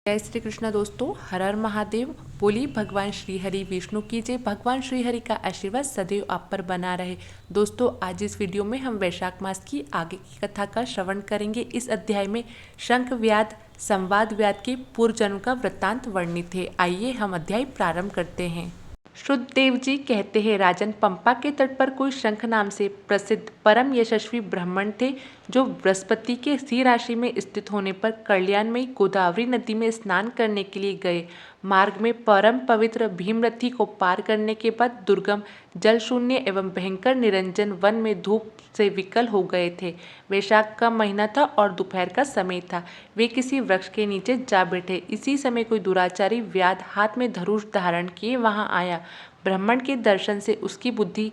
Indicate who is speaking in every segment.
Speaker 1: जय श्री कृष्ण दोस्तों, हर हर महादेव। बोली भगवान श्री हरि विष्णु की जय। भगवान श्री हरि का आशीर्वाद सदैव आप पर बना रहे। दोस्तों, आज इस वीडियो में हम वैशाख मास की आगे की कथा का श्रवण करेंगे। इस अध्याय में शंख व्याध संवाद व्याध के पूर्व जन्म का वृत्तांत वर्णित है। आइए हम अध्याय प्रारंभ करते हैं। श्रुतदेव जी कहते हैं, राजन, पंपा के तट पर कोई शंख नाम से प्रसिद्ध परम यशस्वी ब्राह्मण थे, जो बृहस्पति के सी राशि में स्थित होने पर कल्याण में गोदावरी नदी में स्नान करने के लिए गए। मार्ग में परम पवित्र भीमरथी को पार करने के बाद दुर्गम, जल शून्य एवं भयंकर निरंजन वन में धूप से विकल हो गए थे। वैशाख का महीना था और दोपहर का समय था। वे किसी वृक्ष के नीचे जा बैठे। इसी समय कोई दुराचारी व्याध हाथ में धनुष धारण किए वहां आया। ब्राह्मण के दर्शन से उसकी बुद्धि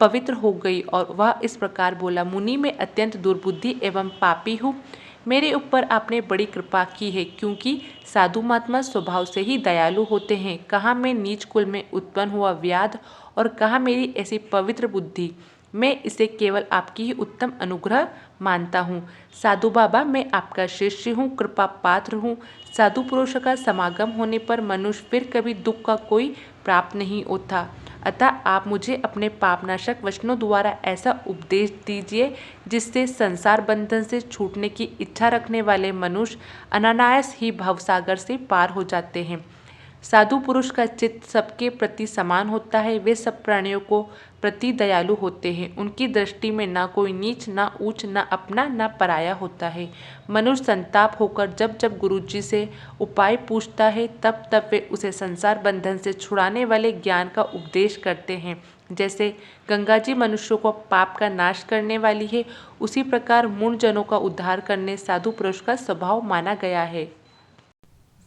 Speaker 1: पवित्र हो गई और वह इस प्रकार बोला, मुनि, मैं अत्यंत दुर्बुद्धि एवं पापी हूँ। मेरे ऊपर आपने बड़ी कृपा की है, क्योंकि साधु महात्मा स्वभाव से ही दयालु होते हैं। कहाँ मैं नीच कुल में उत्पन्न हुआ व्याध और कहाँ मेरी ऐसी पवित्र बुद्धि। मैं इसे केवल आपकी ही उत्तम अनुग्रह मानता हूँ। साधु बाबा, मैं आपका शिष्य हूँ, कृपा पात्र हूँ। साधु पुरुष का समागम होने पर मनुष्य फिर कभी दुख का कोई प्राप्त नहीं होता। अतः आप मुझे अपने पापनाशक वचनों द्वारा ऐसा उपदेश दीजिए जिससे संसार बंधन से छूटने की इच्छा रखने वाले मनुष्य अनायास ही भवसागर से पार हो जाते हैं। साधु पुरुष का चित्त सबके प्रति समान होता है। वे सब प्राणियों को प्रति दयालु होते हैं। उनकी दृष्टि में ना कोई नीच, ना ऊंच, ना अपना, ना पराया होता है। मनुष्य संताप होकर जब जब गुरुजी से उपाय पूछता है, तब तब वे उसे संसार बंधन से छुड़ाने वाले ज्ञान का उपदेश करते हैं। जैसे गंगा जी मनुष्यों को पाप का नाश करने वाली है, उसी प्रकार मूढ़ जनों का उद्धार करने साधु पुरुष का स्वभाव माना गया है।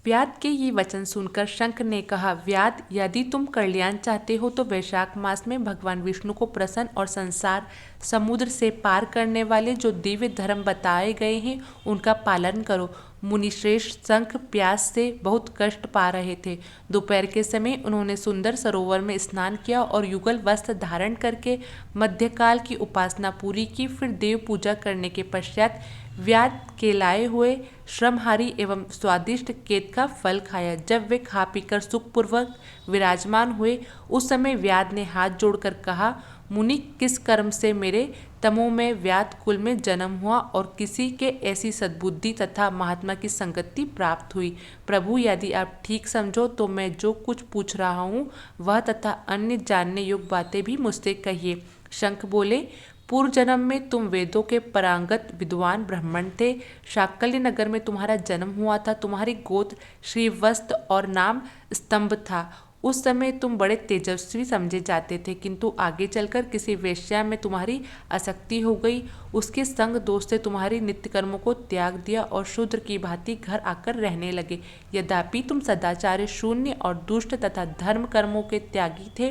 Speaker 1: व्याध के ये वचन सुनकर शंख ने कहा, व्याध, यदि तुम कल्याण चाहते हो तो वैशाख मास में भगवान विष्णु को प्रसन्न और संसार समुद्र से पार करने वाले जो दिव्य धर्म बताए गए हैं उनका पालन करो। मुनिश्रेष्ठ शंख प्यास से बहुत कष्ट पा रहे थे। दोपहर के समय उन्होंने सुंदर सरोवर में स्नान किया और युगल वस्त्र धारण करके मध्यकाल की उपासना पूरी की। फिर देव पूजा करने के पश्चात व्याध के लाए हुए श्रमहारी एवं स्वादिष्ट केत का फल खाया। जब वे खा पीकर सुखपूर्वक विराजमान हुए, उस समय व्याध ने हाथ जोड़कर कहा, मुनि, किस कर्म से मेरे तमो में व्याध कुल में जन्म हुआ और किसी के ऐसी सद्बुद्धि तथा महात्मा की संगति प्राप्त हुई? प्रभु, यदि आप ठीक समझो तो मैं जो कुछ पूछ रहा हूँ वह तथा अन्य जानने योग्य बातें भी मुझसे कहिए। शंख बोले, पूर्व जन्म में तुम वेदों के पारंगत विद्वान ब्राह्मण थे। शाकल्य नगर में तुम्हारा जन्म हुआ था। तुम्हारी गोत्र श्रीवत्स और नाम स्तंभ था। उस समय तुम बड़े तेजस्वी समझे जाते थे, किंतु आगे चलकर किसी वेश्या में तुम्हारी आसक्ति हो गई। उसके संग दोष से तुम्हारी नित्य कर्मों को त्याग दिया और शूद्र की भांति घर आकर रहने लगे। यद्यपि तुम सदाचार शून्य और दुष्ट तथा धर्म कर्मों के त्यागी थे,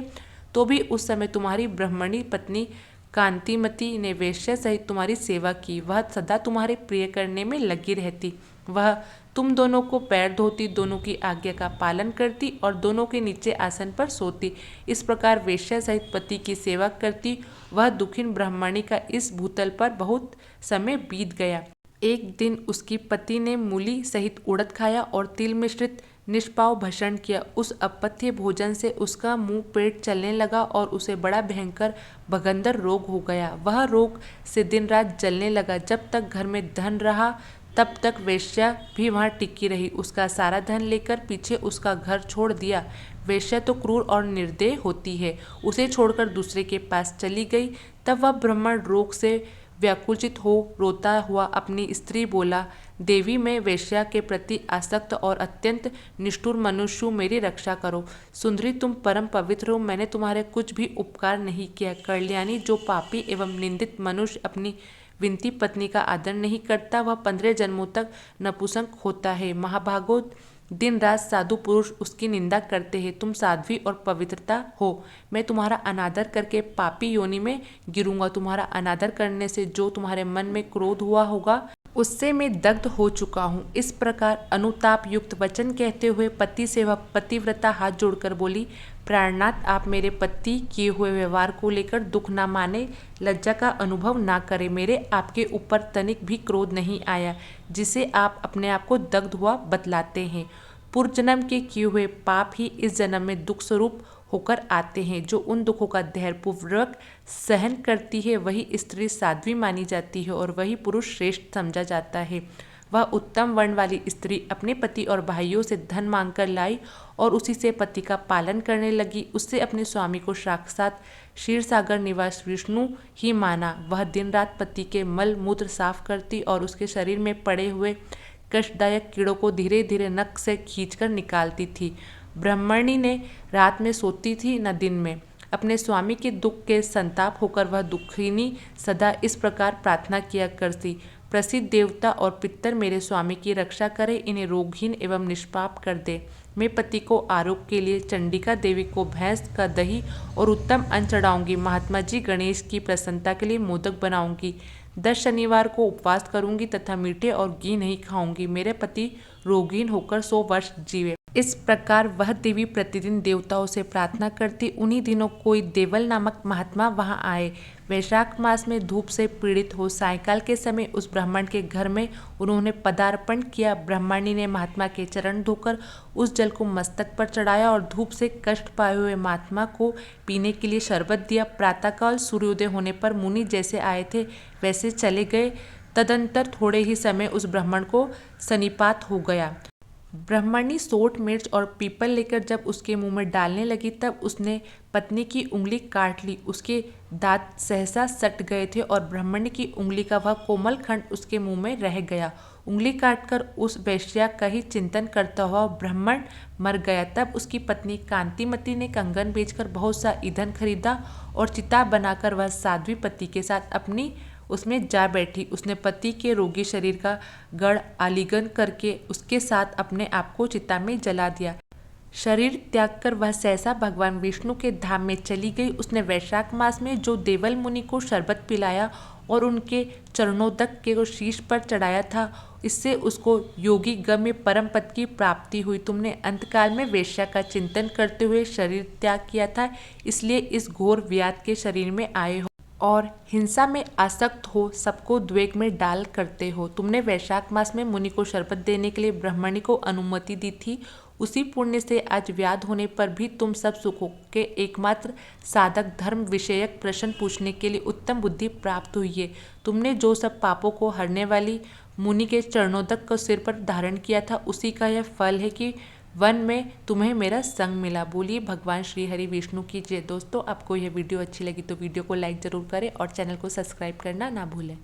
Speaker 1: तो भी उस समय तुम्हारी ब्राह्मणी पत्नी कांतिमती ने वेश्या सहित तुम्हारी सेवा की। वह सदा तुम्हारे प्रिय करने में लगी रहती। वह तुम दोनों को पैर धोती, दोनों की आज्ञा का पालन करती और दोनों के नीचे आसन पर सोती। इस प्रकार वेश्या सहित पति की सेवा करती वह दुखिन ब्राह्मणी का इस भूतल पर बहुत समय बीत गया। एक दिन उसकी पति ने मूली सहित उड़द खाया और तिल मिश्रित निष्पाव भक्षण किया। उस अपथ्य भोजन से उसका मुंह पेट चलने लगा और उसे बड़ा भयंकर भगंदर रोग हो गया। वह रोग से दिन रात जलने लगा। जब तक घर में धन रहा तब तक वेश्या भी वहां टिकी रही। उसका सारा धन लेकर पीछे उसका घर छोड़ दिया। वेश्या तो क्रूर और निर्दय होती है, उसे छोड़कर दूसरे के पास चली गई। तब वह ब्राह्मण रोग से व्याकुचित हो रोता हुआ अपनी स्त्री बोला, देवी, मैं वेश्या के प्रति आसक्त और अत्यंत निष्ठुर मनुष्य हूँ, मेरी रक्षा करो। सुंदरी, तुम परम पवित्र हो, मैंने तुम्हारे कुछ भी उपकार नहीं किया। कल्याणी, जो पापी एवं निंदित मनुष्य अपनी विनती पत्नी का आदर नहीं करता, वह 15 जन्मों तक नपुंसक होता है। महाभागो, दिन रात साधु पुरुष उसकी निंदा करते हैं। तुम साध्वी और पवित्रता हो, मैं तुम्हारा अनादर करके पापी योनि में गिरूंगा। तुम्हारा अनादर करने से जो तुम्हारे मन में क्रोध हुआ होगा उससे मैं दग्ध हो चुका हूँ। इस प्रकार अनुताप युक्त वचन कहते हुए पति से वह पतिव्रता हाथ जोड़कर बोली, प्राणनाथ, आप मेरे पति किए हुए व्यवहार को लेकर दुख ना माने, लज्जा का अनुभव ना करें। मेरे आपके ऊपर तनिक भी क्रोध नहीं आया, जिसे आप अपने आप को दग्ध हुआ बतलाते हैं। पूर्व जन्म के किए हुए पाप ही इस जन्म में दुख स्वरूप होकर आते हैं। जो उन दुखों का धैर्यपूर्वक सहन करती है वही स्त्री साध्वी मानी जाती है और वही पुरुष श्रेष्ठ समझा जाता है। वह उत्तम वर्ण वाली स्त्री अपने पति और भाइयों से धन मांगकर लाई और उसी से पति का पालन करने लगी। उससे अपने स्वामी को साक्षात क्षीरसागर निवास विष्णु ही माना। वह दिन रात पति के मल मूत्र साफ करती और उसके शरीर में पड़े हुए कष्टदायक कीड़ों को धीरे धीरे नख से खींचकर निकालती थी। ब्राह्मणी ने रात में सोती थी न दिन में। अपने स्वामी के दुख के संताप होकर वह दुखिनी सदा इस प्रकार प्रार्थना किया करती, प्रसिद्ध देवता और पितर मेरे स्वामी की रक्षा करे, इन्हें रोगहीन एवं निष्पाप कर दे। मैं पति को आरोग्य के लिए चंडिका देवी को भैंस का दही और उत्तम अन्न चढ़ाऊंगी। महात्मा जी गणेश की प्रसन्नता के लिए मोदक बनाऊंगी। 10 शनिवार को उपवास करूंगी तथा मीठे और घी नहीं खाऊंगी। मेरे पति रोगहीन होकर 100 वर्ष जीवे। इस प्रकार वह देवी प्रतिदिन देवताओं से प्रार्थना करती। उन्हीं दिनों कोई देवल नामक महात्मा वहां आए। वैशाख मास में धूप से पीड़ित हो सायंकाल के समय उस ब्राह्मण के घर में उन्होंने पदार्पण किया। ब्राह्मणी ने महात्मा के चरण धोकर उस जल को मस्तक पर चढ़ाया और धूप से कष्ट पाए हुए महात्मा को पीने के लिए शरबत दिया। प्रातःकाल सूर्योदय होने पर मुनि जैसे आए थे वैसे चले गए। तदंतर थोड़े ही समय उस ब्राह्मण को सन्निपात हो गया। ब्राह्मणी सोंठ मिर्च और पीपल लेकर जब उसके मुंह में डालने लगी तब उसने पत्नी की उंगली काट ली। उसके दांत सहसा सट गए थे और ब्राह्मणी की उंगली का वह कोमल खंड उसके मुंह में रह गया। उंगली काटकर उस वैश्या का ही चिंतन करता हुआ ब्राह्मण मर गया। तब उसकी पत्नी कांतिमती ने कंगन बेचकर बहुत सा ईंधन खरीदा और चिता बनाकर वह साध्वी पति के साथ अपनी उसमें जा बैठी। उसने पति के रोगी शरीर का गढ़ आलिंगन करके उसके साथ अपने आप को चिता में जला दिया। शरीर त्याग कर वह सहसा भगवान विष्णु के धाम में चली गई। उसने वैशाख मास में जो देवल मुनि को शरबत पिलाया और उनके चरणोदक के शीश पर चढ़ाया था, इससे उसको योगी गम्य परम पद की प्राप्ति हुई। तुमने अंतकाल में वेश्या का चिंतन करते हुए शरीर त्याग किया था, इसलिए इस घोर व्याध के शरीर में आए हो और हिंसा में आसक्त हो सबको द्वेग में डाल करते हो। तुमने वैशाख मास में मुनि को शरबत देने के लिए ब्राह्मणी को अनुमति दी थी। उसी पुण्य से आज व्याध होने पर भी तुम सब सुखों के एकमात्र साधक धर्म विषयक प्रश्न पूछने के लिए उत्तम बुद्धि प्राप्त हुई है। तुमने जो सब पापों को हरने वाली मुनि के चरणोदक को सिर पर धारण किया था, उसी का यह फल है कि वन में तुम्हें मेरा संग मिला। बोलिए भगवान श्री हरि विष्णु की जय। दोस्तों, आपको यह वीडियो अच्छी लगी तो वीडियो को लाइक ज़रूर करें और चैनल को सब्सक्राइब करना ना भूलें।